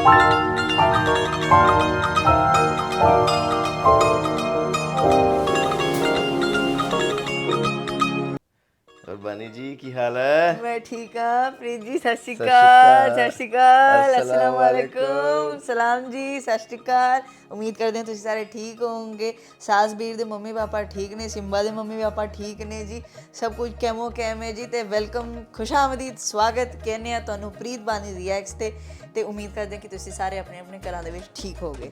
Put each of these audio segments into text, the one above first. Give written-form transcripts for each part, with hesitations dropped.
और बानी जी की हाल है? मैं ठीक हाँ प्रीत जी, सत श्री अकाल, सत श्री अकाल, अस्सलाम वालेकुम, सलाम जी, सत श्री अकाल। उम्मीद करते हैं तुसीं सारे ठीक होंगे। सास बीर दे मम्मी पापा ठीक ने, सिम्बा दे मम्मी पापा ठीक ने जी, सब कुछ कैमो कैम है जी। ते वेलकम, खुशामदीद, स्वागत कहने आ तुहानू प्रीत बानी रिएक्ट्स ते उम्मीद करते हैं कि तुसीं सारे अपने अपने घरां दे विच ठीक होगे।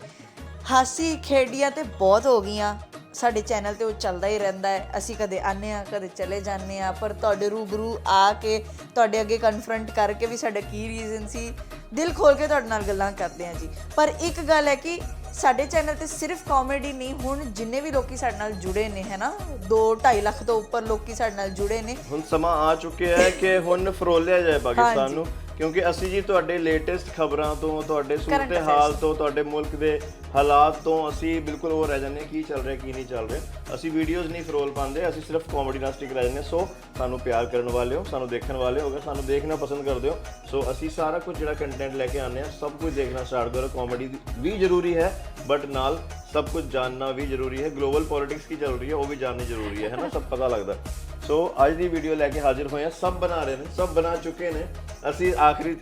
हासी खेडियां ते बहुत हो गईयां ਸਾਡੇ ਚੈਨਲ ਤੇ, ਉਹ ਚੱਲਦਾ ਹੀ ਰਹਿੰਦਾ ਹੈ। ਅਸੀਂ ਕਦੇ ਆਉਂਦੇ ਹਾਂ, ਕਦੇ ਚਲੇ ਜਾਂਦੇ ਹਾਂ, ਪਰ ਤੁਹਾਡੇ ਰੂਬਰੂ ਆ ਕੇ ਤੁਹਾਡੇ ਅੱਗੇ ਕਨਫਰੰਟ ਕਰਕੇ ਵੀ ਸਾਡਾ ਕੀ ਰੀਜ਼ਨ ਸੀ, ਦਿਲ ਖੋਲ ਕੇ ਤੁਹਾਡੇ ਨਾਲ ਗੱਲਾਂ ਕਰਦੇ ਹਾਂ ਜੀ। ਪਰ ਇੱਕ ਗੱਲ ਹੈ ਕਿ ਸਾਡੇ ਚੈਨਲ ਤੇ ਸਿਰਫ ਕਾਮੇਡੀ ਨਹੀਂ, ਹੁਣ ਜਿੰਨੇ ਵੀ ਲੋਕੀ ਸਾਡੇ ਨਾਲ ਜੁੜੇ ਨੇ, ਹੈ ਨਾ, 2-2.5 ਲੱਖ ਤੋਂ ਉੱਪਰ ਲੋਕੀ ਸਾਡੇ ਨਾਲ ਜੁੜੇ ਨੇ। ਹੁਣ ਸਮਾਂ ਆ ਚੁੱਕਿਆ ਹੈ ਕਿ ਹੁਣ ਫਰੋਲਿਆ ਜਾਏ ਪਾਕਿਸਤਾਨ ਨੂੰ, ਕਿਉਂਕਿ ਅਸੀਂ ਜੀ ਤੁਹਾਡੇ ਲੇਟੈਸਟ ਖਬਰਾਂ ਤੋਂ, ਤੁਹਾਡੇ ਸੂਰਤ ਹਾਲ ਤੋਂ, ਤੁਹਾਡੇ ਮੁਲਕ ਦੇ ਹਾਲਾਤ ਤੋਂ ਅਸੀਂ ਬਿਲਕੁਲ ਉਹ ਰਹਿ ਜਾਂਦੇ ਕੀ ਚੱਲ ਰਿਹਾ ਕੀ ਨਹੀਂ ਚੱਲ ਰਿਹਾ। ਅਸੀਂ ਵੀਡੀਓਜ਼ ਨਹੀਂ ਫਰੋਲ ਪਾਉਂਦੇ, ਅਸੀਂ ਸਿਰਫ ਕਾਮੇਡੀ ਨਾਲ ਸਟਿਕ ਰਹਿ ਜਾਂਦੇ। ਸੋ ਸਾਨੂੰ ਪਿਆਰ ਕਰਨ ਵਾਲੇ ਹੋ, ਸਾਨੂੰ ਦੇਖਣ ਵਾਲੇ ਹੋ, ਸਾਨੂੰ ਦੇਖਣਾ ਪਸੰਦ ਕਰਦੇ ਹੋ, ਸੋ ਅਸੀਂ ਸਾਰਾ ਕੁਝ ਜਿਹੜਾ ਕੰਟੈਂਟ ਲੈ ਕੇ ਆਉਂਦੇ ਹਾਂ ਸਭ ਕੁਝ ਦੇਖਣਾ ਸਟਾਰਟ ਕਰੋ। ਕਾਮੇਡੀ ਵੀ ਜ਼ਰੂਰੀ ਹੈ, ਬਟ ਨਾਲ सब कुछ जानना भी जरूरी है। ग्लोबल पॉलिटिक्स की जरूरी है, वो भी जाननी जरूरी है ना, सब पता लगता है। सो अज की वीडियो लैके हाजिर हुए हैं, सब बना रहे हैं, सब बना चुके हैं। असी आखिरी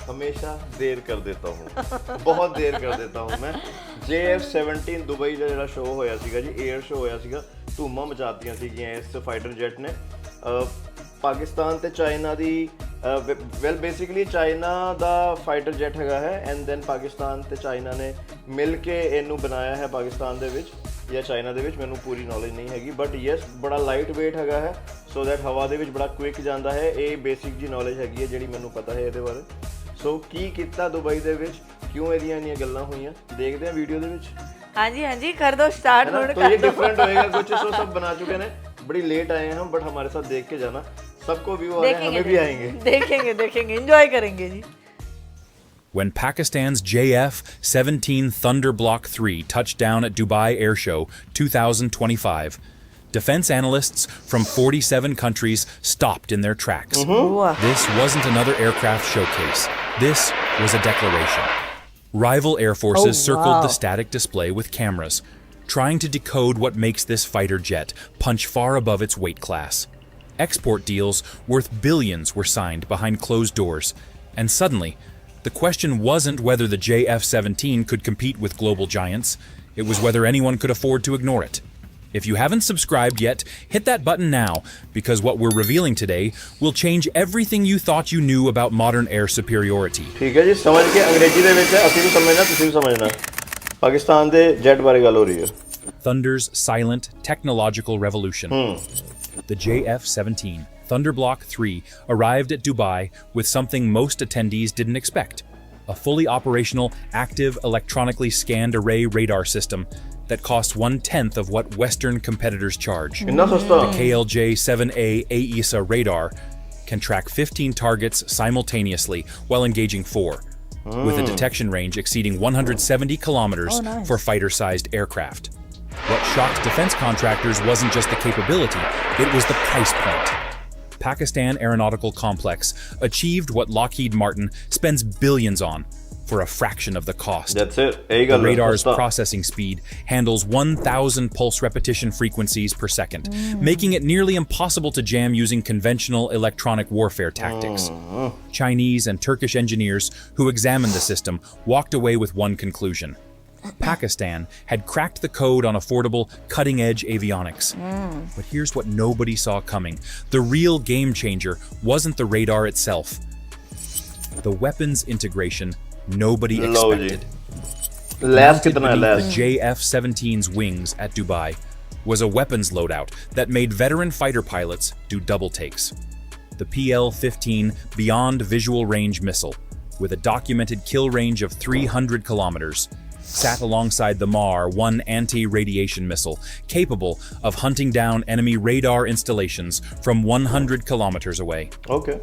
हमेशा देर कर देता हूँ, बहुत देर कर देता हूँ मैं। JF-17 दुबई का जो शो होया सीगा जी, एयर शो होया सीगा, धूमां मचातियां सीगियां इस फाइटर जेट ने। पाकिस्तान ते चाइना दी ਵੈਲ ਬੇਸਿਕਲੀ ਚਾਈਨਾ ਦਾ ਫਾਈਟਰ ਜੈਟ ਹੈਗਾ ਹੈ, ਐਂਡ ਦੈਨ ਪਾਕਿਸਤਾਨ ਤੇ ਚਾਈਨਾ ਨੇ ਮਿਲ ਕੇ ਇਹਨੂੰ ਬਣਾਇਆ ਹੈ ਪਾਕਿਸਤਾਨ ਦੇ ਵਿੱਚ ਜਾਂ ਚਾਈਨਾ ਦੇ ਵਿੱਚ, ਮੈਨੂੰ ਪੂਰੀ ਨੌਲੇਜ ਨਹੀਂ ਹੈਗੀ, ਬਟ ਯੈਸ ਬੜਾ ਲਾਈਟ ਵੇਟ ਹੈਗਾ ਹੈ, ਸੋ ਦੈਟ ਹਵਾ ਦੇ ਵਿੱਚ ਬੜਾ ਕੁਇਕ ਜਾਂਦਾ ਹੈ। ਇਹ ਬੇਸਿਕ ਜੀ ਨੌਲੇਜ ਹੈਗੀ ਹੈ ਜਿਹੜੀ ਮੈਨੂੰ ਪਤਾ ਹੈ ਇਹਦੇ ਬਾਰੇ। ਸੋ ਕੀ ਕੀਤਾ ਦੁਬਈ ਦੇ ਵਿੱਚ, ਕਿਉਂ ਇਹਦੀਆਂ ਇੰਨੀਆਂ ਗੱਲਾਂ ਹੋਈਆਂ, ਦੇਖਦੇ ਹਾਂ ਵੀਡੀਓ ਦੇ ਵਿੱਚ। ਹਾਂਜੀ ਹਾਂਜੀ कर दो स्टार्ट, नोट तो ये डिफरेंट होएगा कुछ, सो सब बना चुके हैं, बड़ी लेट आए हैं हम, बट हमारे साथ देख के जाना, सबको व्यू आ रहे हैं, हमें भी आएंगे, देखेंगे एंजॉय करेंगे जी। When Pakistan's JF-17 Thunder Block 3 touched down at Dubai Air Show 2025, defense analysts from 47 countries stopped in their tracks. This wasn't another aircraft showcase. This was a declaration. Rival air forces circled the static display with cameras, trying to decode what makes this fighter jet punch far above its weight class. Export deals worth billions were signed behind closed doors, and suddenly, the question wasn't whether the JF-17 could compete with global giants, it was whether anyone could afford to ignore it. If you haven't subscribed yet, hit that button now, because what we're revealing today will change everything you thought you knew about modern air superiority. ठीक है जी, समझ के अंग्रेजी दे विच ਅਸੀਂ ਵੀ ਸਮਝਣਾ, ਤੁਸੀਂ ਵੀ ਸਮਝਣਾ। ਪਾਕਿस्तान ਦੇ ਜੈਟ ਬਾਰੇ ਗੱਲ ਹੋ ਰਹੀ ਹੈ। Thunder's silent technological revolution. The JF-17 Thunder Block 3 arrived at Dubai with something most attendees didn't expect: a fully operational, active, electronically scanned array radar system that costs 1/10 of what Western competitors charge. The KLJ-7A AESA radar can track 15 targets simultaneously while engaging 4, with a detection range exceeding 170 kilometers for fighter-sized aircraft. What shocked defense contractors wasn't just the capability, it was the price point. Pakistan Aeronautical Complex achieved what Lockheed Martin spends billions on for a fraction of the cost. That's it. The radar's processing speed handles 1,000 pulse repetition frequencies per second, making it nearly impossible to jam using conventional electronic warfare tactics. Chinese and Turkish engineers who examined the system walked away with one conclusion: Pakistan had cracked the code on affordable, cutting-edge avionics. But here's what nobody saw coming. The real game changer wasn't the radar itself. The weapons integration nobody expected. Mounted beneath the JF-17's wings at Dubai was a weapons loadout that made veteran fighter pilots do double takes. The PL-15 Beyond Visual Range missile, with a documented kill range of 300 kilometers, sat alongside the MAR-1 anti-radiation missile, capable of hunting down enemy radar installations from 100 kilometers away.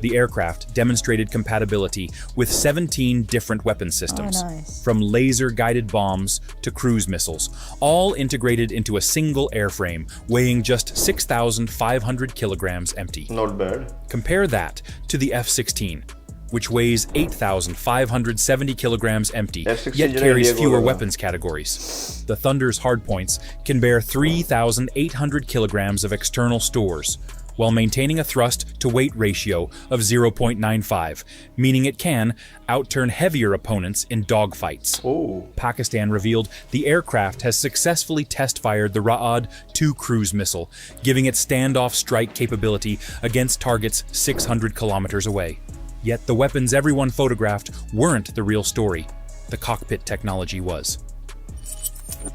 The aircraft demonstrated compatibility with 17 different weapon systems, from laser-guided bombs to cruise missiles, all integrated into a single airframe, weighing just 6,500 kilograms empty. Not bad. Compare that to the F-16, which weighs 8,570 kilograms empty, F-16 yet carries Diego fewer होगा। weapons categories. The Thunder's hardpoints can bear 3,800 kilograms of external stores, while maintaining a thrust-to-weight ratio of 0.95, meaning it can outturn heavier opponents in dogfights. Oh. Pakistan revealed the aircraft has successfully test-fired the Ra'ad-2 cruise missile, giving it standoff strike capability against targets 600 kilometers away. Yet the weapons everyone photographed weren't the real story. The cockpit technology was.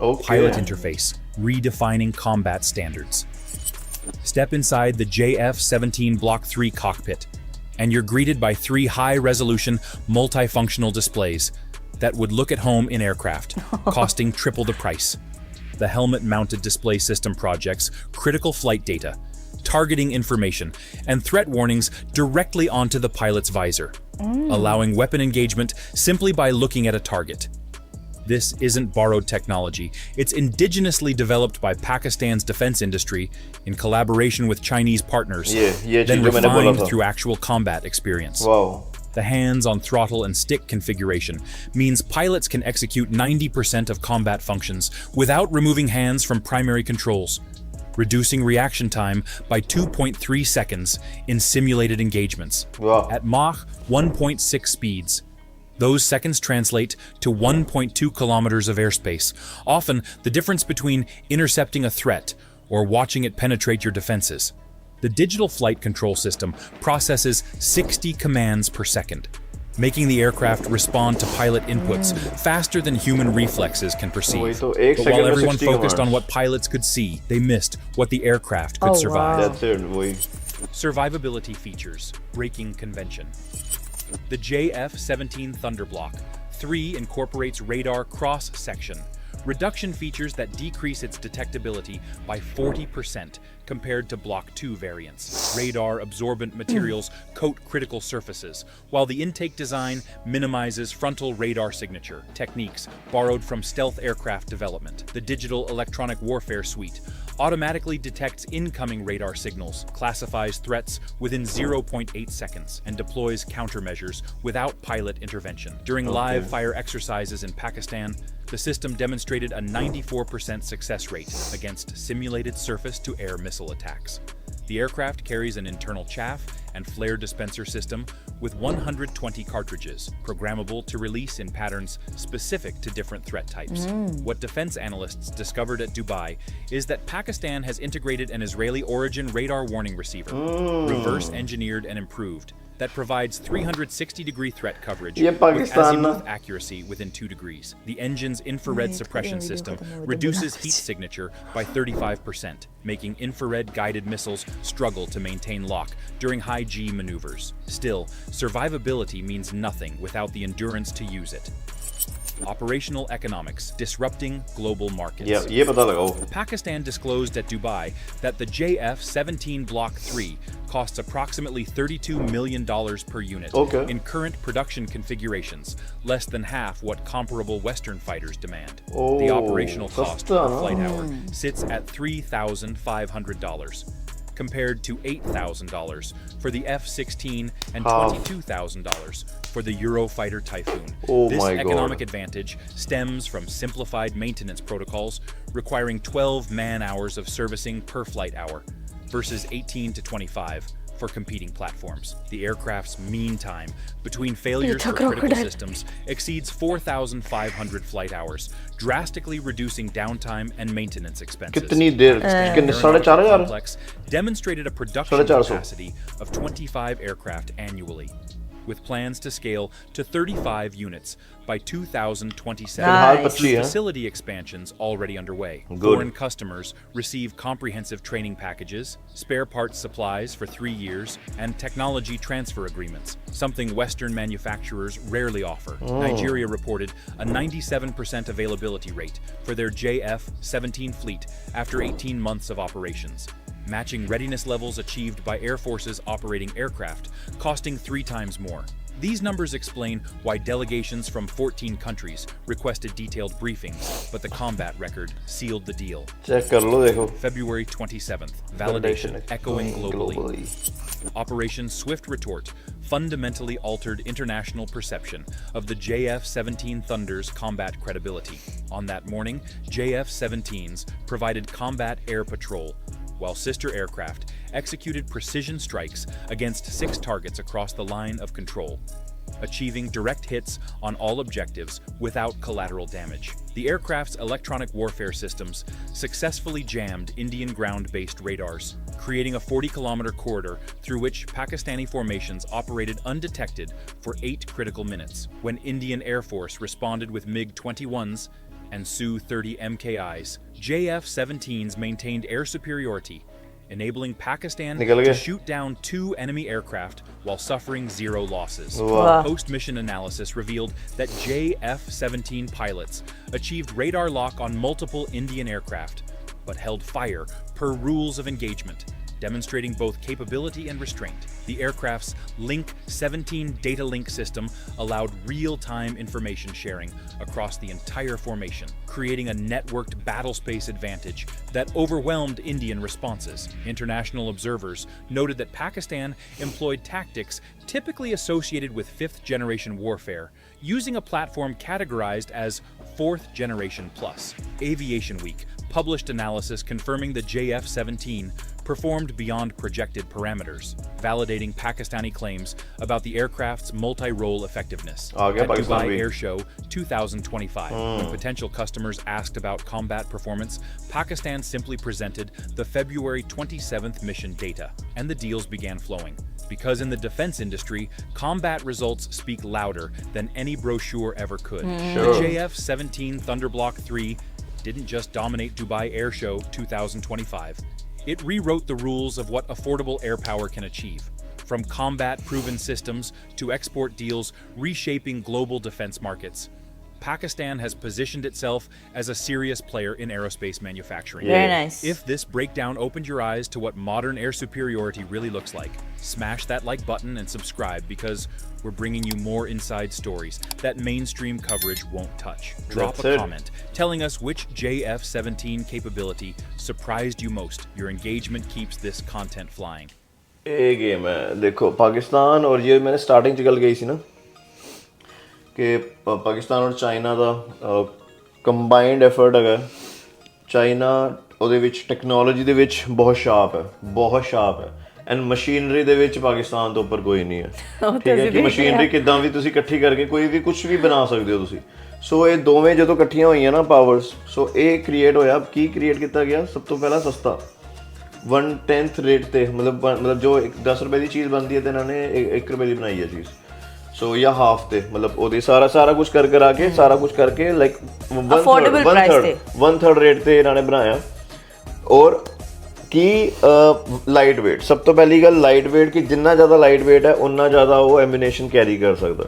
Okay. Pilot interface, redefining combat standards. Step inside the JF-17 Block 3 cockpit, and you're greeted by 3 high-resolution, multifunctional displays that would look at home in aircraft, costing triple the price. The helmet-mounted display system projects critical flight data, targeting information, and threat warnings directly onto the pilot's visor, allowing weapon engagement simply by looking at a target. This isn't borrowed technology. It's indigenously developed by Pakistan's defense industry in collaboration with Chinese partners, then refined through actual combat experience. Wow. The hands-on throttle and stick configuration means pilots can execute 90% of combat functions without removing hands from primary controls, reducing reaction time by 2.3 seconds in simulated engagements. Wow. At Mach 1.6 speeds, those seconds translate to 1.2 kilometers of airspace, often the difference between intercepting a threat or watching it penetrate your defenses. The digital flight control system processes 60 commands per second, making the aircraft respond to pilot inputs faster than human reflexes can perceive. But while everyone focused on what pilots could see, they missed what the aircraft could survive. That's it, boy. Survivability features, breaking convention. The JF-17 Thunder Block 3 incorporates radar cross-section, reduction features that decrease its detectability by 40% compared to Block 2 variants. Radar-absorbent materials coat critical surfaces, while the intake design minimizes frontal radar signature, techniques borrowed from stealth aircraft development. The Digital Electronic Warfare Suite automatically detects incoming radar signals, classifies threats within 0.8 seconds, and deploys countermeasures without pilot intervention. During live fire exercises in Pakistan, the system demonstrated a 94% success rate against simulated surface-to-air missile attacks. The aircraft carries an internal chaff and flare dispenser system with 120 cartridges, programmable to release in patterns specific to different threat types. What defense analysts discovered at Dubai is that Pakistan has integrated an Israeli-origin radar warning receiver, reverse-engineered and improved, that provides 360-degree threat coverage with azimuth accuracy within 2 degrees. The engine's infrared suppression system reduces heat signature by 35%, making infrared-guided missiles struggle to maintain lock during high-G maneuvers. Still, survivability means nothing without the endurance to use it. Operational economics, disrupting global markets. ये पता लगाओ. Pakistan disclosed at Dubai that the JF-17 Block 3 costs approximately $32 million per unit in current production configurations, less than half what comparable Western fighters demand. The operational cost per flight hour sits at $3,500. Compared to $8,000 for the F-16 and $22,000 for the Eurofighter Typhoon. This economic advantage stems from simplified maintenance protocols requiring 12 man-hours of servicing per flight hour versus 18 to 25 for competing platforms. The aircraft's mean time between failures for critical systems exceeds 4,500 flight hours, drastically reducing downtime and maintenance expenses. कितनी देर? Complex demonstrated a production capacity of 25 aircraft annually, with plans to scale to 35 units by 2027. Through facility expansions already underway. Foreign customers receive comprehensive training packages, spare parts supplies for 3 years, and technology transfer agreements, something Western manufacturers rarely offer. Nigeria reported a 97% availability rate for their JF-17 fleet after 18 months of operations, matching readiness levels achieved by air forces operating aircraft, costing 3 times more. These numbers explain why delegations from 14 countries requested detailed briefings, but the combat record sealed the deal. Check कर लो देखो. February 27th, validation echoing globally. Operation Swift Retort fundamentally altered international perception of the JF-17 Thunder's combat credibility. On that morning, JF-17s provided combat air patrol, while sister aircraft executed precision strikes against 6 targets across the line of control, achieving direct hits on all objectives without collateral damage. The aircraft's electronic warfare systems successfully jammed Indian ground-based radars, creating a 40-kilometer corridor through which Pakistani formations operated undetected for 8 critical minutes, when Indian Air Force responded with MiG-21s and Su-30 MKIs. JF-17s maintained air superiority, enabling Pakistan to shoot down 2 enemy aircraft while suffering 0 losses. Wow. Post-mission analysis revealed that JF-17 pilots achieved radar lock on multiple Indian aircraft, but held fire per rules of engagement, demonstrating both capability and restraint. The aircraft's Link 17 data link system allowed real-time information sharing across the entire formation, creating a networked battlespace advantage that overwhelmed Indian responses. International observers noted that Pakistan employed tactics typically associated with 5th-generation warfare, using a platform categorized as 4th generation plus. Aviation Week published analysis confirming the JF-17 performed beyond projected parameters, validating Pakistani claims about the aircraft's multi-role effectiveness. At Dubai Air Show 2025, when potential customers asked about combat performance, Pakistan simply presented the February 27th mission data, and the deals began flowing. Because in the defense industry, combat results speak louder than any brochure ever could. The JF-17 Thunder Block 3 didn't just dominate Dubai Air Show 2025. It rewrote the rules of what affordable air power can achieve, from combat-proven systems to export deals reshaping global defense markets. Pakistan has positioned itself as a serious player in aerospace manufacturing. Very nice. If this breakdown opened your eyes to what modern air superiority really looks like, smash that like button and subscribe, because we're bringing you more inside stories that mainstream coverage won't touch. Drop a comment telling us which JF-17 capability surprised you most. Your engagement keeps this content flying. ये game है देखो पाकिस्तान और ये मैंने starting च गल गई सी ना कि पाकिस्तान और चाइना ਦਾ ਕੰਬਾਈਨਡ ਐਫਰਟ ਹੈਗਾ ਚਾਈਨਾ ਉਹਦੇ ਵਿੱਚ ਟੈਕਨੋਲੋਜੀ ਦੇ ਵਿੱਚ ਬਹੁਤ ਸ਼ਾਰਪ ਹੈ ਐਂਡ ਮਸ਼ੀਨਰੀ ਦੇ ਵਿੱਚ ਪਾਕਿਸਤਾਨ ਤੋਂ ਉੱਪਰ ਕੋਈ ਨਹੀਂ ਹੈ ਠੀਕ ਹੈ ਕਿ ਮਸ਼ੀਨਰੀ ਕਿਦਾਂ ਵੀ ਤੁਸੀਂ ਇਕੱਠੀ ਕਰਕੇ ਕੋਈ ਵੀ ਕੁਝ ਵੀ ਬਣਾ ਸਕਦੇ ਹੋ ਤੁਸੀਂ ਸੋ ਇਹ ਦੋਵੇਂ ਜਦੋਂ ਇਕੱਠੀਆਂ ਹੋਈਆਂ ਨਾ ਪਾਵਰਸ ਸੋ ਇਹ ਕ੍ਰੀਏਟ ਹੋਇਆ ਕੀ ਕ੍ਰੀਏਟ ਕੀਤਾ ਗਿਆ ਸਭ ਤੋਂ ਪਹਿਲਾਂ ਸਸਤਾ 1/10 ਰੇਟ ਤੇ ਮਤਲਬ ਜੋ 10 ਰੁਪਏ ਦੀ ਚੀਜ਼ ਬਣਦੀ ਹੈ ਤੇ ਇਹਨਾਂ ਨੇ 1 ਰੁਪਏ ਦੀ ਬਣਾਈ ਹੈ ਚੀਜ਼ ਸੋ ਜਾਂ ਹਾਫ ਤੇ ਮਤਲਬ ਉਹਦੇ ਸਾਰਾ ਕੁਝ ਕਰਕੇ ਲਾਈਕ 1/3 ਰੇਟ ਤੇ ਇਹਨਾਂ ਨੇ ਬਣਾਇਆ ਔਰ ਕਿ ਲਾਈਟ ਵੇਟ ਸਭ ਤੋਂ ਪਹਿਲੀ ਗੱਲ ਲਾਈਟ ਵੇਟ ਕਿ ਜਿੰਨਾ ਜ਼ਿਆਦਾ ਲਾਈਟ ਵੇਟ ਹੈ ਉਨਾ ਜ਼ਿਆਦਾ ਉਹ ਐਮੂਨੇਸ਼ਨ ਕੈਰੀ ਕਰ ਸਕਦਾ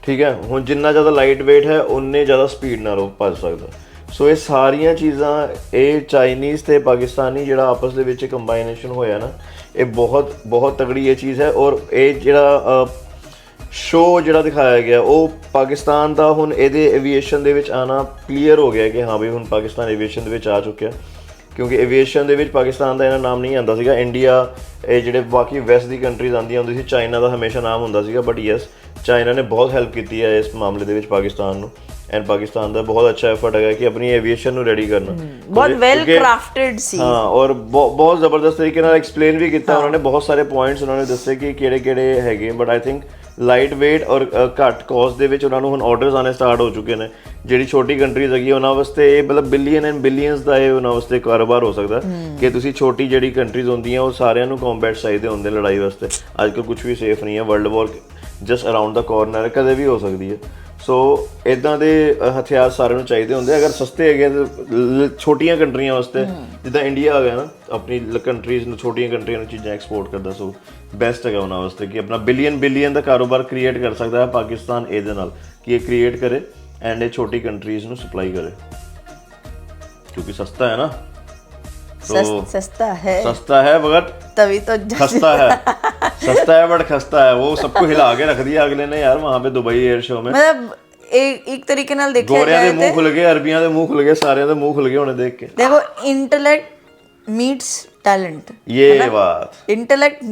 ਠੀਕ ਹੈ ਹੁਣ ਜਿੰਨਾ ਜ਼ਿਆਦਾ ਲਾਈਟ ਵੇਟ ਹੈ ਉਨੇ ਜ਼ਿਆਦਾ ਸਪੀਡ ਨਾਲ ਉਹ ਭੱਜ ਸਕਦਾ ਸੋ ਇਹ ਸਾਰੀਆਂ ਚੀਜ਼ਾਂ ਇਹ ਚਾਈਨੀਜ਼ ਤੇ ਪਾਕਿਸਤਾਨੀ ਜਿਹੜਾ ਆਪਸ ਦੇ ਵਿੱਚ ਕੰਬਾਈਨੇਸ਼ਨ ਹੋਇਆ ਨਾ ਇਹ ਬਹੁਤ ਤਗੜੀ ਇਹ ਚੀਜ਼ ਹੈ ਔਰ ਇਹ ਜਿਹੜਾ ਸ਼ੋਅ ਜਿਹੜਾ ਦਿਖਾਇਆ ਗਿਆ ਉਹ ਪਾਕਿਸਤਾਨ ਦਾ ਹੁਣ ਇਹਦੇ ਐਵੀਏਸ਼ਨ ਦੇ ਵਿੱਚ ਆਣਾ ਕਲੀਅਰ ਹੋ ਗਿਆ ਕਿ ਹਾਂ ਵੀ ਹੁਣ ਪਾਕਿਸਤਾਨ ਐਵੀਏਸ਼ਨ ਦੇ ਵਿੱਚ ਆ ਚੁੱਕਿਆ ਕਿਉਂਕਿ ਐਵੀਏਸ਼ਨ ਦੇ ਵਿੱਚ ਪਾਕਿਸਤਾਨ ਦਾ ਇਹਨਾਂ ਨਾਮ ਨਹੀਂ ਆਉਂਦਾ ਸੀਗਾ ਇੰਡੀਆ ਇਹ ਜਿਹੜੇ ਬਾਕੀ ਵੈਸਟ ਦੀ ਕੰਟਰੀਜ਼ ਆਉਂਦੀਆਂ ਹੁੰਦੀ ਸੀ ਚਾਈਨਾ ਦਾ ਹਮੇਸ਼ਾ ਨਾਮ ਹੁੰਦਾ ਸੀਗਾ ਬਟ ਯੈਸ ਚਾਈਨਾ ਨੇ ਬਹੁਤ ਹੈਲਪ ਕੀਤੀ ਹੈ ਇਸ ਮਾਮਲੇ ਦੇ ਵਿੱਚ ਪਾਕਿਸਤਾਨ ਨੂੰ ਐਂਡ ਪਾਕਿਸਤਾਨ ਦਾ ਬਹੁਤ ਅੱਛਾ ਐਫਰਟ ਹੈਗਾ ਕਿ ਆਪਣੀ ਐਵੀਏਸ਼ਨ ਨੂੰ ਰੈਡੀ ਕਰਨਾ ਬਹੁਤ ਵੈਲ ਕ੍ਰਾਫਟਡ ਸੀ ਹਾਂ ਔਰ ਬਹੁਤ ਜ਼ਬਰਦਸਤ ਤਰੀਕੇ ਨਾਲ ਐਕਸਪਲੇਨ ਵੀ ਕੀਤਾ ਉਹਨਾਂ ਨੇ ਬਹੁਤ ਸਾਰੇ ਪੁਆਇੰਟਸ ਉਹਨਾਂ ਨੇ ਦੱਸੇ ਕਿ ਕਿਹੜੇ ਹੈਗੇ but I think light weight ਔਰ ਘੱਟ ਕੋਸਟ ਦੇ ਵਿੱਚ ਉਹਨਾਂ ਨੂੰ ਹੁਣ ਆਰਡਰਸ ਆਉਣੇ ਸਟਾਰਟ ਹੋ ਚੁੱਕੇ ਨੇ ਜਿਹੜੀ ਛੋਟੀ ਕੰਟਰੀਜ਼ ਹੈਗੀ ਉਹਨਾਂ ਵਾਸਤੇ ਇਹ ਮਤਲਬ ਬਿਲੀਅਨ ਐਂਡ ਬਿਲੀਅਨਸ ਦਾ ਇਹ ਉਹਨਾਂ ਵਾਸਤੇ ਕਾਰੋਬਾਰ ਹੋ ਸਕਦਾ ਕਿ ਤੁਸੀਂ ਛੋਟੀ ਜਿਹੜੀ ਕੰਟਰੀਜ਼ ਹੁੰਦੀਆਂ ਉਹ ਸਾਰਿਆਂ ਨੂੰ ਕੰਬੈਟ ਚਾਹੀਦੇ ਹੁੰਦੇ ਲੜਾਈ ਵਾਸਤੇ ਅੱਜ ਕੱਲ੍ਹ ਕੁਝ ਵੀ ਸੇਫ ਨਹੀਂ ਹੈ ਵਰਲਡ ਵਾਰ ਜਸਟ ਅਰਾਊਂਡ ਦਾ ਕਾਰਨਰ ਕਦੇ ਵੀ ਹੋ ਸਕਦੀ ਹੈ ਸੋ ਇੱਦਾਂ ਦੇ ਹਥਿਆਰ ਸਾਰਿਆਂ ਨੂੰ ਚਾਹੀਦੇ ਹੁੰਦੇ ਅਗਰ ਸਸਤੇ ਹੈਗੇ ਤਾਂ ਛੋਟੀਆਂ ਕੰਟਰੀਆਂ ਵਾਸਤੇ ਜਿੱਦਾਂ ਇੰਡੀਆ ਆ ਗਿਆ ਨਾ ਆਪਣੀ ਕੰਟਰੀਜ਼ ਨੂੰ ਛੋਟੀਆਂ ਕੰਟਰੀਆਂ ਨੂੰ ਚੀਜ਼ਾਂ ਐਕਸਪੋਰਟ ਕਰਦਾ ਸੋ ਬੈਸਟ ਹੈਗਾ ਉਹਨਾਂ ਵਾਸਤੇ ਕਿ ਆਪਣਾ ਬਿਲੀਅਨ ਦਾ ਕਾਰੋਬਾਰ ਕ੍ਰੀਏਟ ਕਰ ਸਕਦਾ ਹੈ ਪਾਕਿਸਤਾਨ ਇਹਦੇ ਨਾਲ ਕਿ ਇਹ ਕ੍ਰੀਏਟ ਕਰੇ ਐਂਡ ਇਹ ਛੋਟੀ ਕੰਟਰੀਜ਼ ਨੂੰ ਸਪਲਾਈ ਕਰੇ ਕਿਉਂਕਿ ਸਸਤਾ ਹੈ ਨਾ सस्ता है मगर तभी तो सस्ता है सस्ता है बट खस्ता है, वो सबको हिला के रख दिया अगले ने यार वहां पे दुबई एयर शो में। मतलब एक तरीके ਨਾਲ ਦੇਖਿਆ ਗੋਰਿਆਂ ਜਾਏ ਦੇ ਮੂੰਹ ਖੁੱਲ ਗਏ, ਅਰਬੀਆਂ ਦੇ ਮੂੰਹ ਖੁੱਲ ਗਏ, ਸਾਰਿਆਂ ਦੇ ਮੂੰਹ ਖੁੱਲ ਗਏ ਹੁਣੇ ਦੇਖ ਕੇ। देखो इंटेलेक्ट मीट्स टैलेंट, ये बात, इंटेलेक्ट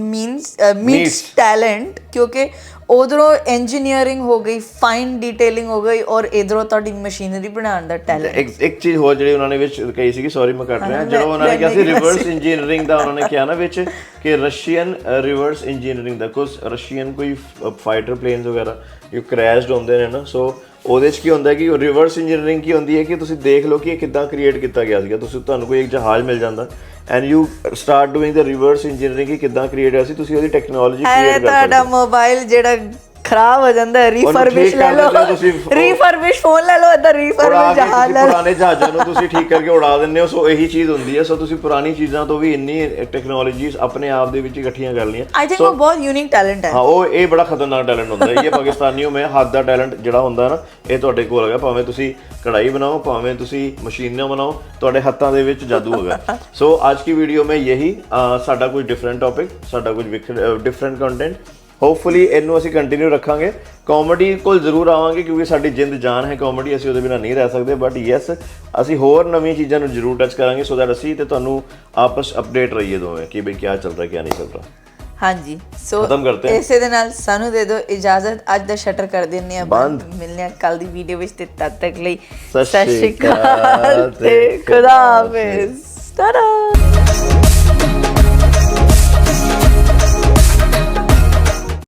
मीट्स टैलेंट, क्योंकि ਉਧਰੋਂ ਇੰਜੀਨੀਅਰਿੰਗ ਹੋ ਗਈ, ਫਾਈਨ ਡਿਟੇਲਿੰਗ ਹੋ ਗਈ, ਔਰ ਇਧਰੋਂ ਤੁਹਾਡੀ ਮਸ਼ੀਨਰੀ ਬਣਾਉਣ ਦਾ ਟੈਲੈਂਟ। ਇੱਕ ਚੀਜ਼ ਹੋਰ ਜਿਹੜੀ ਉਹਨਾਂ ਨੇ ਵਿੱਚ ਕਹੀ ਸੀਗੀ, ਸੌਰੀ ਮੈਂ ਕੱਟ ਰਿਹਾ, ਜਦੋਂ ਉਹਨਾਂ ਨੇ ਕਿਹਾ ਸੀ ਰਿਵਰਸ ਇੰਜੀਨੀਅਰਿੰਗ ਦਾ, ਉਹਨਾਂ ਨੇ ਕਿਹਾ ਨਾ ਵਿੱਚ ਕਿ ਰਸ਼ੀਅਨ ਰਿਵਰਸ ਇੰਜੀਨੀਅਰਿੰਗ ਦਾ, ਕੁਝ ਰਸ਼ੀਅਨ ਕੋਈ ਫਾਈਟਰ ਪਲੇਨਸ ਵਗੈਰਾ ਜੋ ਕ੍ਰੈਸ਼ਡ ਹੁੰਦੇ ਨੇ ਨਾ, ਸੋ ਉਹਦੇ 'ਚ ਕੀ ਹੁੰਦਾ ਕਿ ਰਿਵਰਸ ਇੰਜੀਨੀਅਰਿੰਗ ਕੀ ਹੁੰਦੀ ਹੈ ਕਿ ਤੁਸੀਂ ਦੇਖ ਲਓ ਕਿ ਇਹ ਕਿੱਦਾਂ ਕ੍ਰੀਏਟ ਕੀਤਾ ਗਿਆ ਸੀਗਾ, ਤੁਸੀਂ ਤੁਹਾਨੂੰ ਕੋਈ ਇੱਕ ਜਹਾਜ਼ ਮਿਲ ਜਾਂਦਾ and you start doing the reverse engineering ਕਿ ਕਿੱਦਾਂ ਕ੍ਰੀਏਟ ਹੋਇਆ ਸੀ, ਤੁਸੀਂ ਉਹਦੀ ਟੈਕਨੋਲੋਜੀ ਕ੍ਰੀਏਟ ਕਰ ਸਕਦੇ ਹੋ। ਤੁਹਾਡਾ ਮੋਬਾਈਲ ਜਿਹੜਾ ਖਰਾਬ ਹੋ ਜਾਂਦਾ ਹੈ, ਰੀਫਰਬਿਸ਼ ਲੈ ਲਓ, ਰੀਫਰਬਿਸ਼ ਫੋਨ ਲੈ ਲਓ, ਇਦਾਂ ਰੀਫਰਬਿਸ਼ ਜਹਾਜ਼ ਲੈ ਲਓ, ਪੁਰਾਣੇ ਜਹਾਜ਼ਾਂ ਨੂੰ ਤੁਸੀਂ ਠੀਕ ਕਰਕੇ ਉਡਾ ਦਿੰਦੇ ਹੋ। ਸੋ ਇਹੀ ਚੀਜ਼ ਹੁੰਦੀ ਹੈ। ਸੋ ਤੁਸੀਂ ਪੁਰਾਣੀ ਚੀਜ਼ਾਂ ਤੋਂ ਵੀ ਇੰਨੀ ਟੈਕਨੋਲੋਜੀਜ਼ ਆਪਣੇ ਆਪ ਦੇ ਵਿੱਚ ਇਕੱਠੀਆਂ ਕਰ ਲਈਆਂ। ਆਈ ਥਿੰਕ ਉਹ ਬਹੁਤ ਯੂਨੀਕ ਟੈਲੈਂਟ ਹੈ। ਹਾਂ, ਉਹ ਇਹ ਬੜਾ ਖਤਰਨਾਕ ਟੈਲੈਂਟ ਹੁੰਦਾ ਹੈ। ਇਹ ਪਾਕਿਸਤਾਨੀਓ ਮੈਂ ਹੱਥ ਦਾ ਟੈਲੈਂਟ ਜਿਹੜਾ ਹੁੰਦਾ ਨਾ, ਇਹ ਤੁਹਾਡੇ ਕੋਲ ਹੈਗਾ। ਭਾਵੇਂ ਤੁਸੀਂ ਕੜਾਈ ਬਣਾਓ, ਭਾਵੇਂ ਤੁਸੀਂ ਮਸ਼ੀਨਾਂ ਬਣਾਓ, ਤੁਹਾਡੇ ਹੱਥਾਂ ਦੇ ਵਿੱਚ ਜਾਦੂ ਹੈਗਾ। ਸੋ ਅੱਜ ਕੀ ਵੀਡੀਓ में यही ਸਾਡਾ ਕੋਈ ਡਿਫਰੈਂਟ ਟੌਪਿਕ, ਸਾਡਾ ਕੁਝ ਡਿਫਰੈਂਟ ਕੰਟੈਂਟ, ਹੋਪਫੁਲੀ ਇਹਨੂੰ ਅਸੀਂ ਕੰਟੀਨਿਊ ਰੱਖਾਂਗੇ। ਕਾਮੇਡੀ ਕੋਲ ਜ਼ਰੂਰ ਆਵਾਂਗੇ ਕਿਉਂਕਿ ਸਾਡੀ ਜਿੰਦ ਜਾਨ ਹੈ ਕਾਮੇਡੀ, ਅਸੀਂ ਉਹਦੇ ਬਿਨਾਂ ਨਹੀਂ ਰਹਿ ਸਕਦੇ। ਬਟ ਯੈਸ, ਅਸੀਂ ਹੋਰ ਨਵੀਆਂ ਚੀਜ਼ਾਂ ਨੂੰ ਜ਼ਰੂਰ ਟੱਚ ਕਰਾਂਗੇ ਸੋ ਦੈਟ ਅਸੀਂ ਤੇ ਤੁਹਾਨੂੰ ਆਪਸ ਅਪਡੇਟ ਰਹੀਏ ਦੋਵੇਂ ਕਿ ਬਈ ਕੀ ਚੱਲ ਰਿਹਾ ਕੀ ਨਹੀਂ ਚੱਲ ਰਿਹਾ। ਹਾਂਜੀ, ਸੋ ਖਤਮ ਕਰਦੇ ਹਾਂ। ਇਸੇ ਦੇ ਨਾਲ ਸਾਨੂੰ ਦੇ ਦਿਓ ਇਜਾਜ਼ਤ, ਅੱਜ ਦਾ ਸ਼ਟਰ ਕਰ ਦਿੰਦੇ ਆ ਬੰਦ। ਮਿਲਨੇ ਆ ਕੱਲ ਦੀ ਵੀਡੀਓ ਵਿੱਚ, ਤੇ ਤਦ ਤੱਕ ਲਈ ਸਤਿ ਸ਼੍ਰੀ ਅਕਾਲ ਤੇ ਖੁਦਾ ਹਾਫਿਜ਼। ਟਾਟਾ।